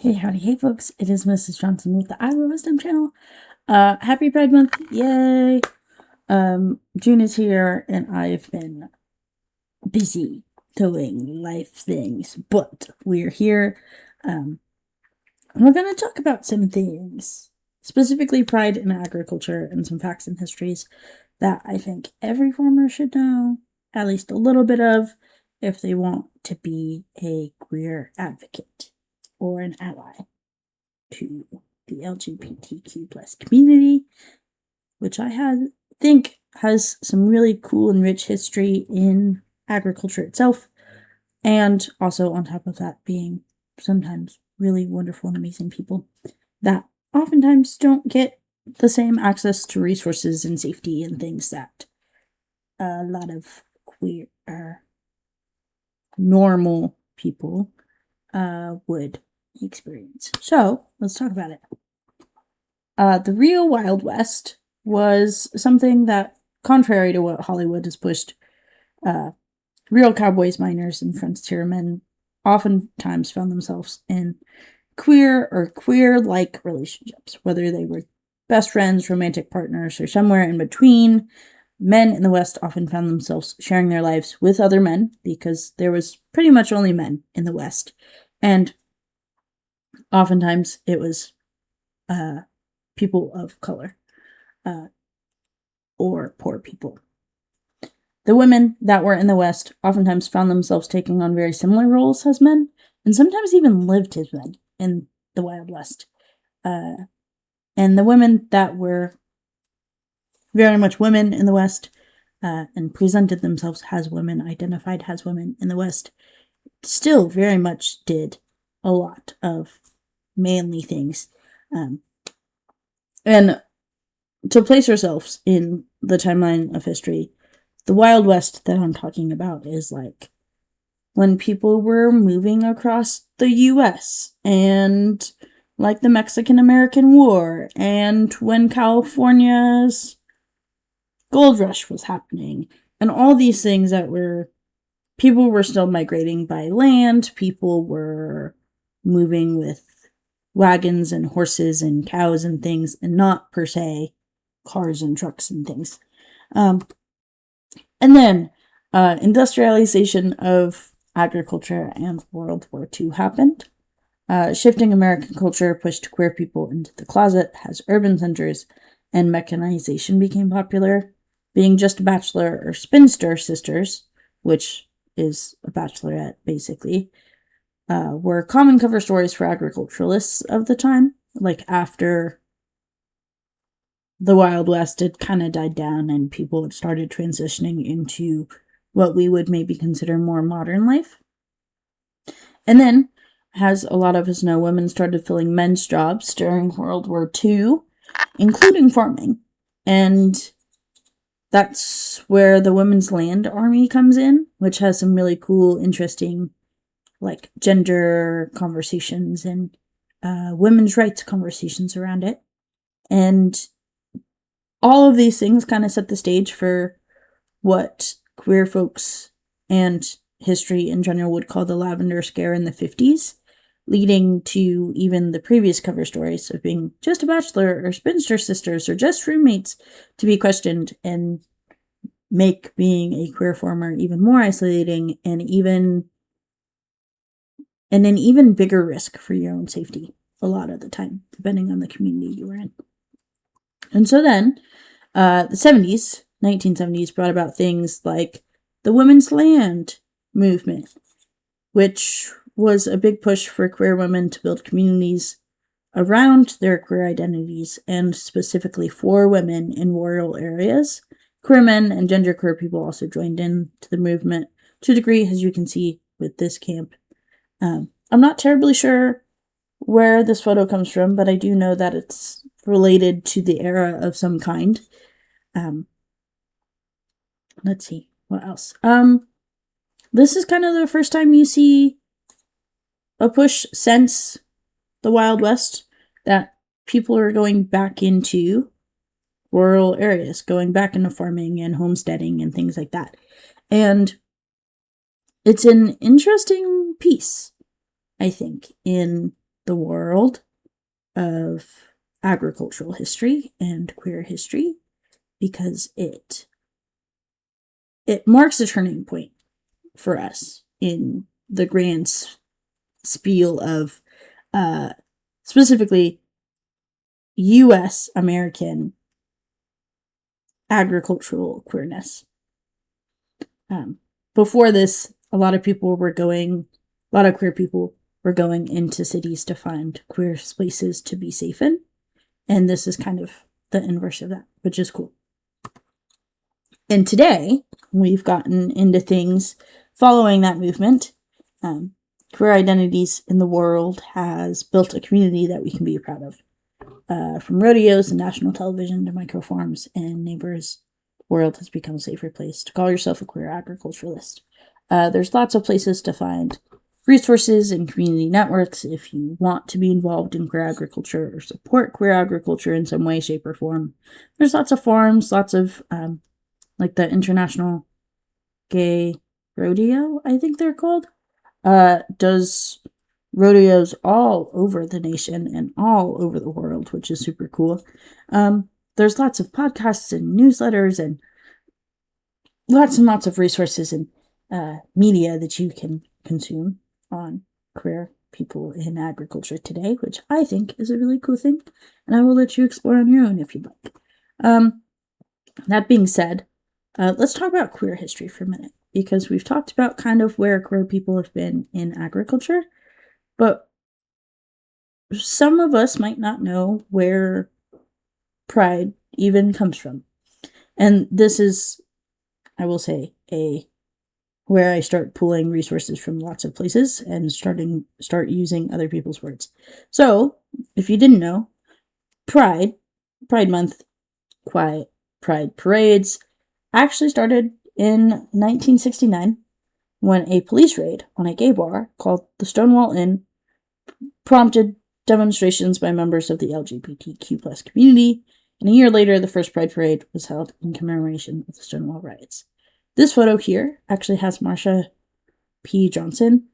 Hey, howdy, hey, folks. It is Mrs. Johnson with the Iowa Wisdom Channel. Happy Pride Month. Yay. June is here, and I've been busy doing life things, but we're here. And we're going to talk about some things, specifically pride in agriculture and some facts and histories that I think every farmer should know, at least a little bit of, if they want to be a queer advocate or an ally to the LGBTQ plus community, which think has some really cool and rich history in agriculture itself, and also on top of that being sometimes really wonderful and amazing people that oftentimes don't get the same access to resources and safety and things that a lot of queer normal people would experience. So let's talk about it. The real Wild West was something that, contrary to what Hollywood has pushed, real cowboys, miners, and frontiermen oftentimes found themselves in queer or queer-like relationships, whether they were best friends, romantic partners, or somewhere in between. Men in the West often found themselves sharing their lives with other men because there was pretty much only men in the West. And oftentimes it was people of color or poor people. The women that were in the West oftentimes found themselves taking on very similar roles as men, and sometimes even lived as men in the Wild West. And the women that were very much women in the West and presented themselves as women, identified as women in the West, still very much did a lot of manly things. And to place ourselves in the timeline of history, the Wild West that I'm talking about is like when people were moving across the US and like the Mexican-American War and when California's gold rush was happening and all these things that people were still migrating by land, people were moving with wagons and horses and cows and things, and not per se cars and trucks and things. And then industrialization of agriculture and World War II happened. Shifting American culture pushed queer people into the closet as urban centers and mechanization became popular. Being just a bachelor or spinster sisters, which is a bachelorette basically, were common cover stories for agriculturalists of the time. Like after the Wild West had kind of died down and people had started transitioning into what we would maybe consider more modern life. And then, as a lot of us know, women started filling men's jobs during World War II, including farming. And that's where the Women's Land Army comes in, which has some really cool, interesting, like gender conversations and women's rights conversations around it. And all of these things kind of set the stage for what queer folks and history in general would call the Lavender Scare in the 50s, leading to even the previous cover stories of being just a bachelor or spinster sisters or just roommates to be questioned and make being a queer farmer even more isolating and an even bigger risk for your own safety a lot of the time, depending on the community you were in. And so then, the 1970s, brought about things like the Women's Land movement, which was a big push for queer women to build communities around their queer identities and specifically for women in rural areas. Queer men and genderqueer people also joined in to the movement to a degree, as you can see with this camp. I'm not terribly sure where this photo comes from, but I do know that it's related to the era of some kind. Let's see, what else? This is kind of the first time you see a push since the Wild West that people are going back into rural areas, going back into farming and homesteading and things like that. And it's an interesting piece, I think, in the world of agricultural history and queer history because it marks a turning point for us in the grand spiel of specifically U.S. American agricultural queerness. Before this, a lot of queer people were going into cities to find queer places to be safe in. And this is kind of the inverse of that, which is cool. And today, we've gotten into things following that movement. Queer Identities in the World has built a community that we can be proud of. From rodeos and national television to microfarms and neighbors, the world has become a safer place to call yourself a queer agriculturalist. There's lots of places to find resources and community networks if you want to be involved in queer agriculture or support queer agriculture in some way, shape, or form. There's lots of forums, lots of, like the International Gay Rodeo, I think they're called, does rodeos all over the nation and all over the world, which is super cool. There's lots of podcasts and newsletters and lots of resources and media that you can consume on queer people in agriculture today, which I think is a really cool thing, and I will let you explore on your own if you'd like. That being said, let's talk about queer history for a minute, because we've talked about kind of where queer people have been in agriculture, but some of us might not know where pride even comes from. And this is, I will say, where I start pulling resources from lots of places and start using other people's words. So, if you didn't know, Pride Month, quiet Pride parades actually started in 1969 when a police raid on a gay bar called the Stonewall Inn prompted demonstrations by members of the LGBTQ+ community, and a year later, the first Pride Parade was held in commemoration of the Stonewall riots. This photo here actually has Marsha P. Johnson,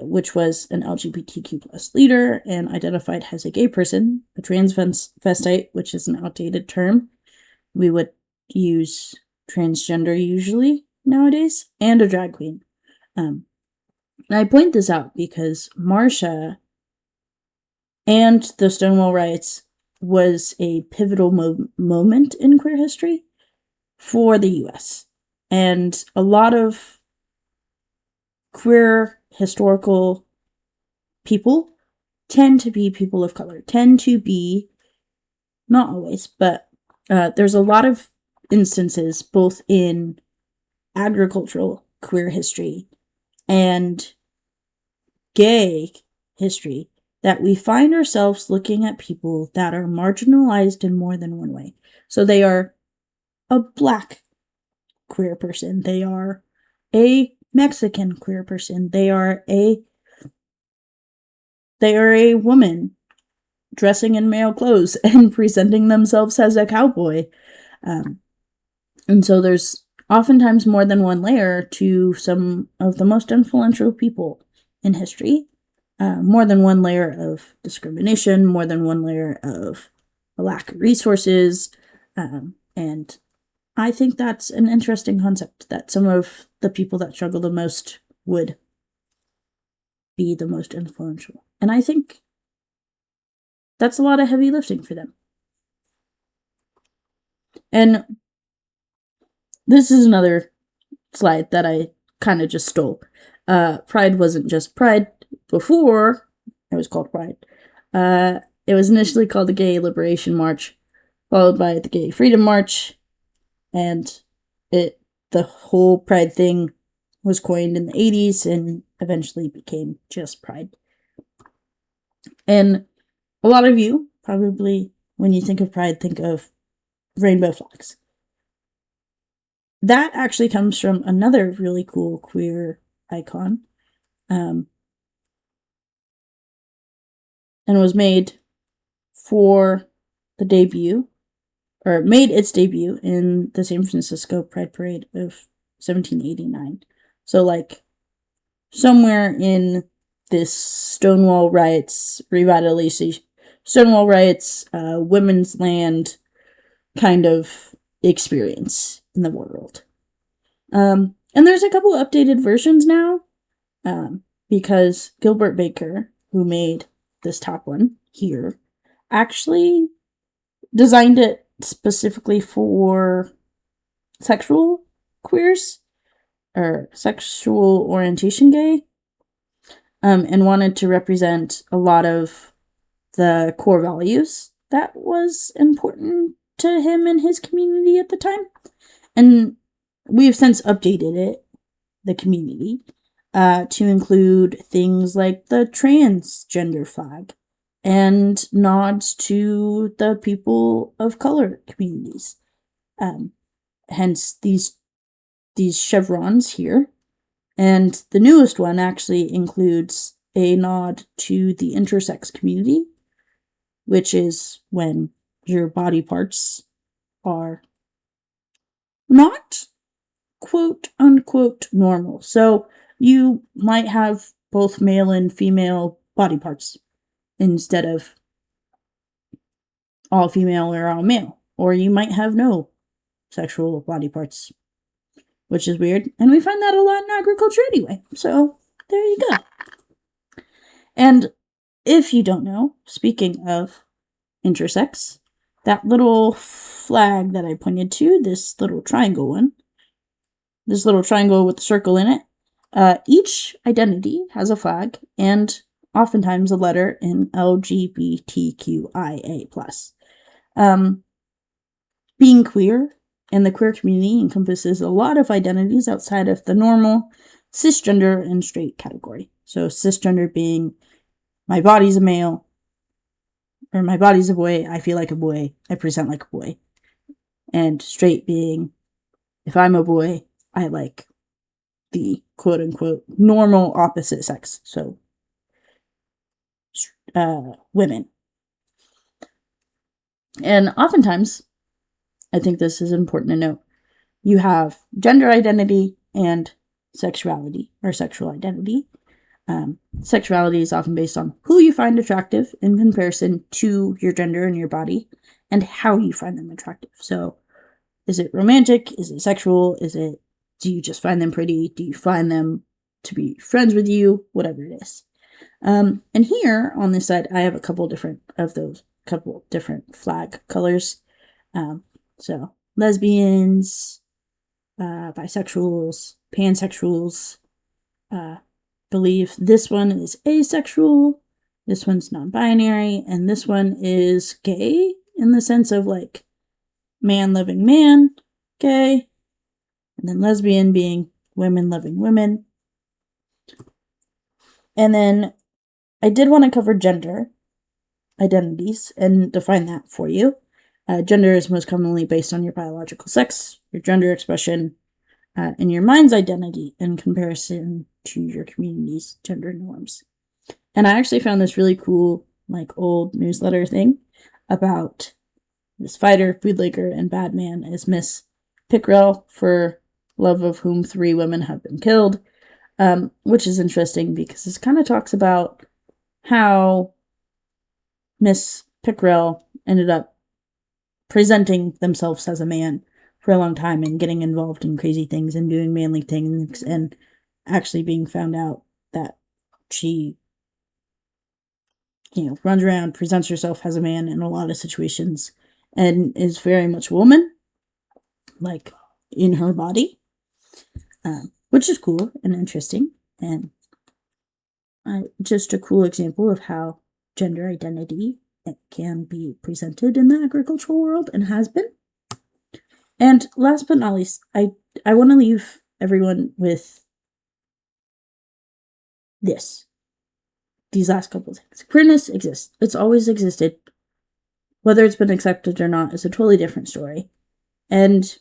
which was an LGBTQ+ leader and identified as a gay person, a transvestite, which is an outdated term. We would use transgender usually nowadays, and a drag queen. And I point this out because Marsha and the Stonewall riots was a pivotal moment in queer history for the U.S. And a lot of queer historical people tend to be people of color, not always, but there's a lot of instances both in agricultural queer history and gay history that we find ourselves looking at people that are marginalized in more than one way. So they are a Black queer person, they are a Mexican queer person, they are a woman dressing in male clothes and presenting themselves as a cowboy. And so there's oftentimes more than one layer to some of the most influential people in history. More than one layer of discrimination, more than one layer of a lack of resources. And I think that's an interesting concept, that some of the people that struggle the most would be the most influential. And I think that's a lot of heavy lifting for them. And this is another slide that I kind of just stole. Pride wasn't just Pride before it was called Pride. It was initially called the Gay Liberation March, followed by the Gay Freedom March, and the whole Pride thing was coined in the 80s and eventually became just Pride. And a lot of you probably, when you think of Pride, think of rainbow flags. That actually comes from another really cool queer icon, and was made for the debut, or made its debut in the San Francisco Pride Parade of 1789. So, like, somewhere in this Stonewall riots, revitalization, Stonewall riots, women's land kind of experience in the world. And there's a couple updated versions now, because Gilbert Baker, who made this top one here, actually designed it specifically for sexual queers or sexual orientation gay, and wanted to represent a lot of the core values that was important to him and his community at the time. And we've since updated it, the community, to include things like the transgender flag and nods to the people of color communities. Hence these chevrons here. And the newest one actually includes a nod to the intersex community, which is when your body parts are not quote unquote normal. So you might have both male and female body parts instead of all female or all male. Or you might have no sexual body parts, which is weird. And we find that a lot in agriculture anyway. So there you go. And if you don't know, speaking of intersex, that little flag that I pointed to, this little triangle one, this little triangle with the circle in it, each identity has a flag and oftentimes a letter in LGBTQIA+. Being queer and the queer community encompasses a lot of identities outside of the normal cisgender and straight category. So cisgender being my body's a male, or my body's a boy, I feel like a boy, I present like a boy. And straight being, if I'm a boy, I like the quote-unquote normal opposite sex. So, women. And oftentimes, I think this is important to note, you have gender identity and sexuality, or sexual identity. Sexuality is often based on who you find attractive in comparison to your gender and your body, and how you find them attractive. So, is it romantic? Is it sexual? Do you just find them pretty? Do you find them to be friends with you? Whatever it is. And here on this side, I have a couple different flag colors. So lesbians, bisexuals, pansexuals, believe this one is asexual, this one's non-binary, and this one is gay in the sense of like man loving man, gay, and then lesbian being women loving women. And then I did want to cover gender identities and define that for you. Gender is most commonly based on your biological sex, your gender expression, and your mind's identity in comparison to your community's gender norms. And I actually found this really cool, like, old newsletter thing about this fighter, bootlegger, and bad man is Miss Pickrell, for love of whom 3 women have been killed, which is interesting because this kind of talks about how Miss Pickrell ended up presenting themselves as a man for a long time and getting involved in crazy things and doing manly things and actually being found out that she, runs around, presents herself as a man in a lot of situations and is very much a woman, like in her body, which is cool and interesting and just a cool example of how gender identity can be presented in the agricultural world and has been. And last but not least, I want to leave everyone with these last couple of things. Queerness exists. It's always existed. Whether it's been accepted or not is a totally different story. And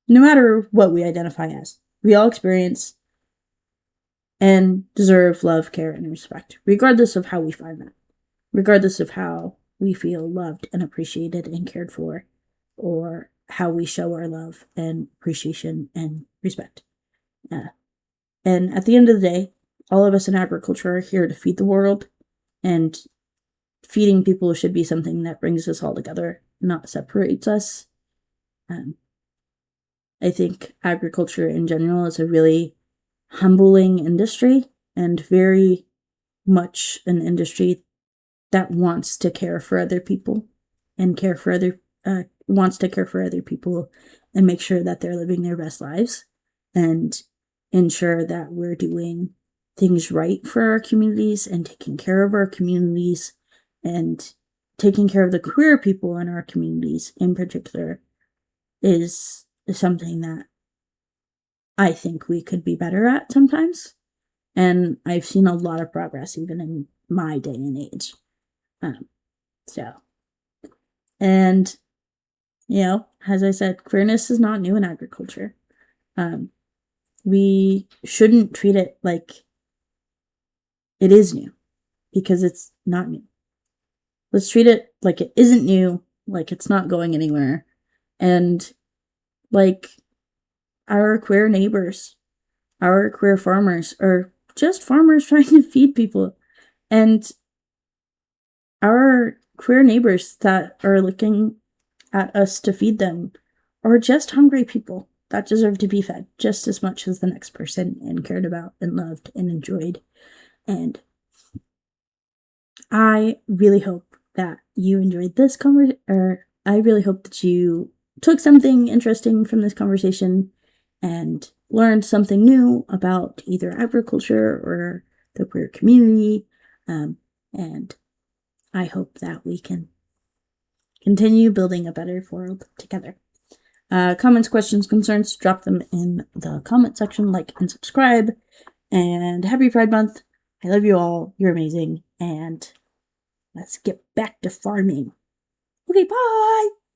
no matter what we identify as, we all experience and deserve love, care, and respect, regardless of how we find that. Regardless of how we feel loved and appreciated and cared for, or how we show our love and appreciation and respect. And at the end of the day, all of us in agriculture are here to feed the world, and feeding people should be something that brings us all together, not separates us. I think agriculture in general is a really humbling industry, and very much an industry that wants to care for other people and wants to care for other people and make sure that they're living their best lives and ensure that we're doing things right for our communities and taking care of our communities and taking care of the queer people in our communities in particular is something that I think we could be better at sometimes. And I've seen a lot of progress even in my day and age. And, as I said, queerness is not new in agriculture. We shouldn't treat it like it is new, because it's not new. Let's treat it like it isn't new, like it's not going anywhere, and like our queer neighbors, our queer farmers, are just farmers trying to feed people. And our queer neighbors that are looking at us to feed them are just hungry people that deserve to be fed just as much as the next person, and cared about and loved and enjoyed. And I really hope that you enjoyed this I really hope that you took something interesting from this conversation and learned something new about either agriculture or the queer community. And I hope that we can continue building a better world together. Comments, questions, concerns, drop them in the comment section, like and subscribe. And happy Pride Month. I love you all. You're amazing. And let's get back to farming. Okay, bye!